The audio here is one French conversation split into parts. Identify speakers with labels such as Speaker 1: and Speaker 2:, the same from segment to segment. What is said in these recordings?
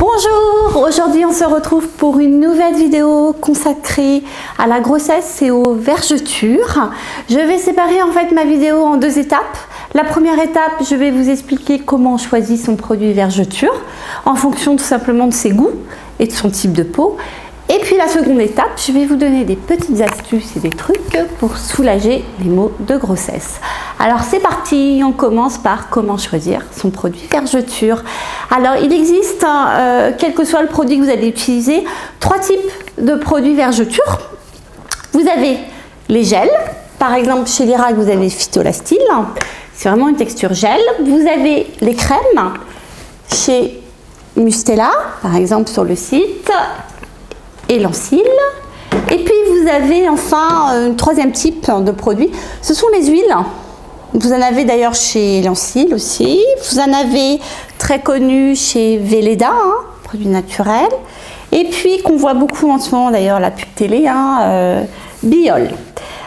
Speaker 1: Bonjour, aujourd'hui on se retrouve pour une nouvelle vidéo consacrée à la grossesse et aux vergetures. Je vais séparer en fait ma vidéo en deux étapes. La première étape, je vais vous expliquer comment on choisit son produit vergeture en fonction tout simplement de ses goûts et de son type de peau. Et puis la seconde étape, je vais vous donner des petites astuces et des trucs pour soulager les maux de grossesse. Alors c'est parti, on commence par comment choisir son produit vergeture. Alors il existe, quel que soit le produit que vous allez utiliser, trois types de produits vergeture. Vous avez les gels, par exemple chez Lirac vous avez Phytolastyle, c'est vraiment une texture gel. Vous avez les crèmes chez Mustela, par exemple sur le site, et Lancil. Et puis vous avez enfin un troisième type de produit, ce sont les huiles. Vous en avez d'ailleurs chez Lancil aussi, vous en avez très connu chez Velleda, produit naturel, et puis qu'on voit beaucoup en ce moment d'ailleurs la pub télé, Biol.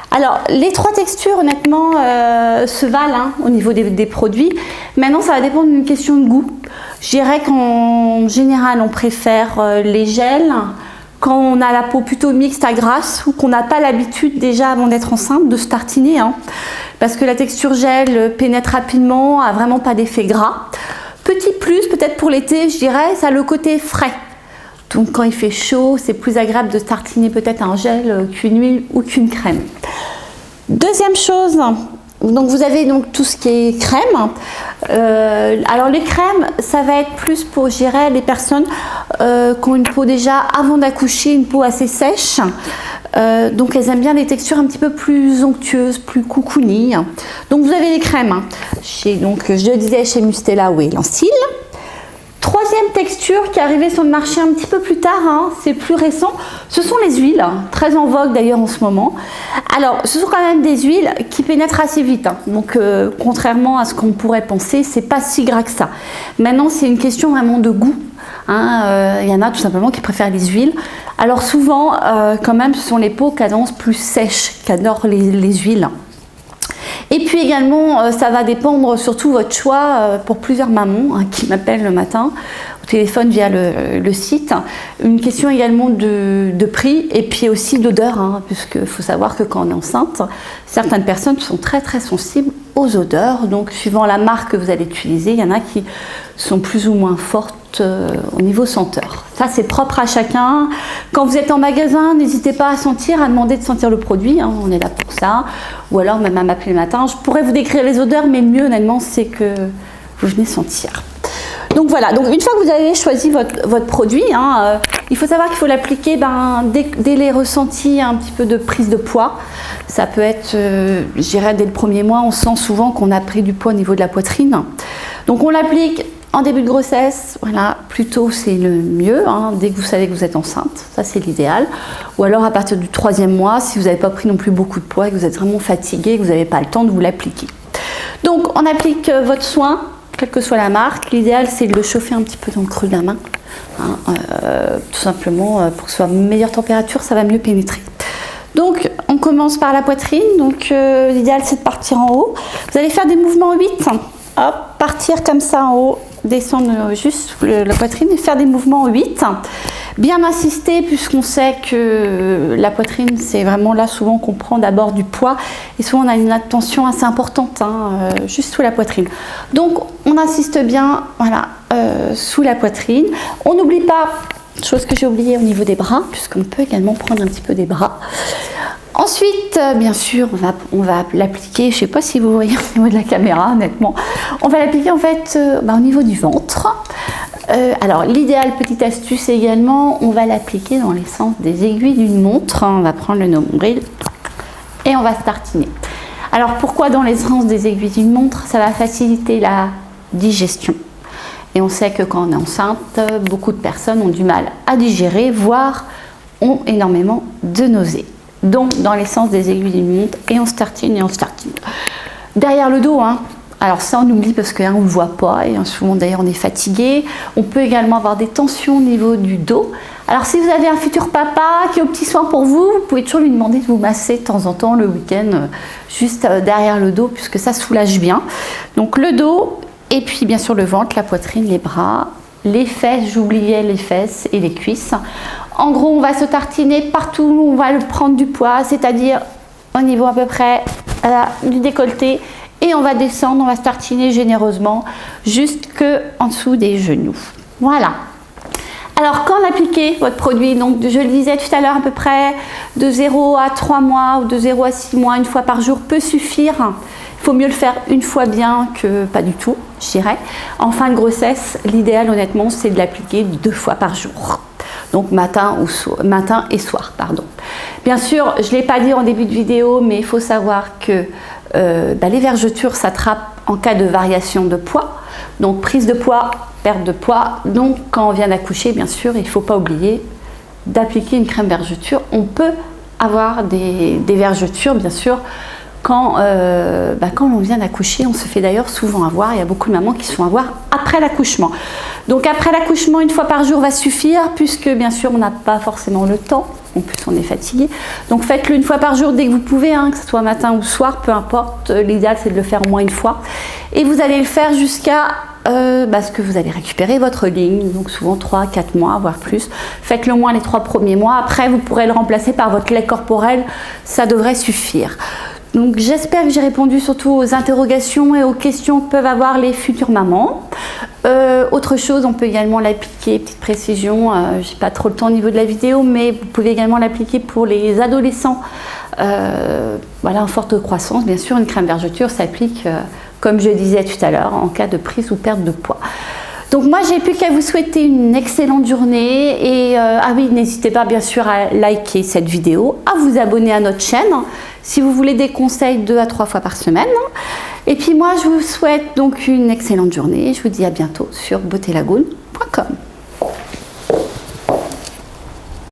Speaker 1: Alors les trois textures honnêtement se valent au niveau des produits. Maintenant ça va dépendre d'une question de goût. Je dirais qu'en général on préfère les gels quand on a la peau plutôt mixte à grasse ou qu'on n'a pas l'habitude déjà avant d'être enceinte de se tartiner, parce que la texture gel pénètre rapidement, a vraiment pas d'effet gras. Petit plus peut-être pour l'été, je dirais, ça a le côté frais. Donc quand il fait chaud, c'est plus agréable de se tartiner peut-être un gel qu'une huile ou qu'une crème. Deuxième chose, donc vous avez donc tout ce qui est crème. Alors les crèmes, ça va être plus pour, je dirais, les personnes qui ont une peau déjà avant d'accoucher, une peau assez sèche. Donc elles aiment bien des textures un petit peu plus onctueuses, plus cocooning. Donc vous avez les crèmes. Donc je le disais chez Mustela ou Lancil. Troisième texture qui est arrivée sur le marché un petit peu plus tard, c'est plus récent, ce sont les huiles, très en vogue d'ailleurs en ce moment. Alors ce sont quand même des huiles qui pénètrent assez vite, donc contrairement à ce qu'on pourrait penser, c'est pas si gras que ça. Maintenant c'est une question vraiment de goût. Il y en a tout simplement qui préfèrent les huiles. Alors souvent quand même ce sont les peaux cadences plus sèches qui adorent les huiles. Et puis également, ça va dépendre surtout votre choix pour plusieurs mamans qui m'appellent le matin au téléphone via le site. Une question également de prix et puis aussi d'odeur, puisqu'il faut savoir que quand on est enceinte, certaines personnes sont très très sensibles aux odeurs. Donc suivant la marque que vous allez utiliser, il y en a qui sont plus ou moins fortes au niveau senteur. Ça c'est propre à chacun. Quand vous êtes en magasin, n'hésitez pas à sentir, à demander de sentir le produit, on est là pour ça. Ou alors même à m'appeler le matin. Je pourrais vous décrire les odeurs, mais le mieux honnêtement c'est que vous venez sentir. Donc voilà, donc une fois que vous avez choisi votre produit, il faut savoir qu'il faut l'appliquer dès les ressentis un petit peu de prise de poids. Ça peut être, je dirais, dès le premier mois, on sent souvent qu'on a pris du poids au niveau de la poitrine. Donc on l'applique en début de grossesse, voilà, plutôt c'est le mieux, dès que vous savez que vous êtes enceinte, ça c'est l'idéal. Ou alors à partir du troisième mois, si vous n'avez pas pris non plus beaucoup de poids et que vous êtes vraiment fatigué, que vous n'avez pas le temps de vous l'appliquer. Donc on applique votre soin, quelle que soit la marque. L'idéal c'est de le chauffer un petit peu dans le creux de la main, tout simplement pour que ce soit meilleure température, ça va mieux pénétrer. Donc on commence par la poitrine, donc l'idéal c'est de partir en haut. Vous allez faire des mouvements 8, hop, partir comme ça en haut, descendre juste la poitrine et faire des mouvements 8. Bien insister puisqu'on sait que la poitrine c'est vraiment là souvent qu'on prend d'abord du poids et souvent on a une tension assez importante juste sous la poitrine. Donc on insiste bien, voilà, sous la poitrine. On n'oublie pas, chose que j'ai oubliée au niveau des bras, puisqu'on peut également prendre un petit peu des bras. Ensuite, bien sûr, on va l'appliquer, je ne sais pas si vous voyez au niveau de la caméra, honnêtement, on va l'appliquer en fait au niveau du ventre. Alors l'idéal, petite astuce également, on va l'appliquer dans les sens des aiguilles d'une montre. On va prendre le nombril et on va se tartiner. Alors pourquoi dans les sens des aiguilles d'une montre? Ça va faciliter la digestion. Et on sait que quand on est enceinte, beaucoup de personnes ont du mal à digérer, voire ont énormément de nausées. Donc dans les sens des aiguilles d'une montre, et on se tartine et on se tartine. Derrière le dos, alors ça on oublie parce qu'on ne le voit pas, et souvent d'ailleurs on est fatigué. On peut également avoir des tensions au niveau du dos. Alors si vous avez un futur papa qui est au petit soin pour vous, vous pouvez toujours lui demander de vous masser de temps en temps le week-end, juste derrière le dos, puisque ça soulage bien. Donc le dos, et puis bien sûr le ventre, la poitrine, les bras, les fesses, j'oubliais les fesses et les cuisses. En gros, on va se tartiner partout où on va le prendre du poids, c'est-à-dire au niveau à peu près du décolleté, et on va descendre, on va se tartiner généreusement jusque en dessous des genoux. Voilà. Alors, quand appliquez votre produit, donc je le disais tout à l'heure, à peu près de 0 à 3 mois ou de 0 à 6 mois, une fois par jour peut suffire. Il faut mieux le faire une fois bien que pas du tout, je dirais. En fin de grossesse, l'idéal honnêtement, c'est de l'appliquer 2 fois par jour. Donc matin et soir, pardon. Bien sûr, je ne l'ai pas dit en début de vidéo, mais il faut savoir que les vergetures s'attrapent en cas de variation de poids. Donc prise de poids, perte de poids. Donc quand on vient d'accoucher, bien sûr, il ne faut pas oublier d'appliquer une crème vergeture. On peut avoir des vergetures, bien sûr, quand on vient d'accoucher. On se fait d'ailleurs souvent avoir. Il y a beaucoup de mamans qui se font avoir après l'accouchement. Donc après l'accouchement, une fois par jour va suffire, puisque bien sûr on n'a pas forcément le temps. En plus on est fatigué. Donc faites-le une fois par jour dès que vous pouvez, que ce soit matin ou soir, peu importe. L'idéal c'est de le faire au moins une fois. Et vous allez le faire jusqu'à ce que vous allez récupérer votre ligne, donc souvent 3-4 mois, voire plus. Faites-le au moins les 3 premiers mois. Après vous pourrez le remplacer par votre lait corporel, ça devrait suffire. Donc j'espère que j'ai répondu surtout aux interrogations et aux questions que peuvent avoir les futures mamans. Autre chose, on peut également l'appliquer, petite précision, j'ai pas trop le temps au niveau de la vidéo, mais vous pouvez également l'appliquer pour les adolescents en forte croissance. Bien sûr, une crème vergeture s'applique, comme je disais tout à l'heure, en cas de prise ou perte de poids. Donc moi, j'ai plus qu'à vous souhaiter une excellente journée et n'hésitez pas bien sûr à liker cette vidéo, à vous abonner à notre chaîne si vous voulez des conseils 2 à 3 fois par semaine. Et puis moi, je vous souhaite donc une excellente journée. Je vous dis à bientôt sur beautélagoon.com.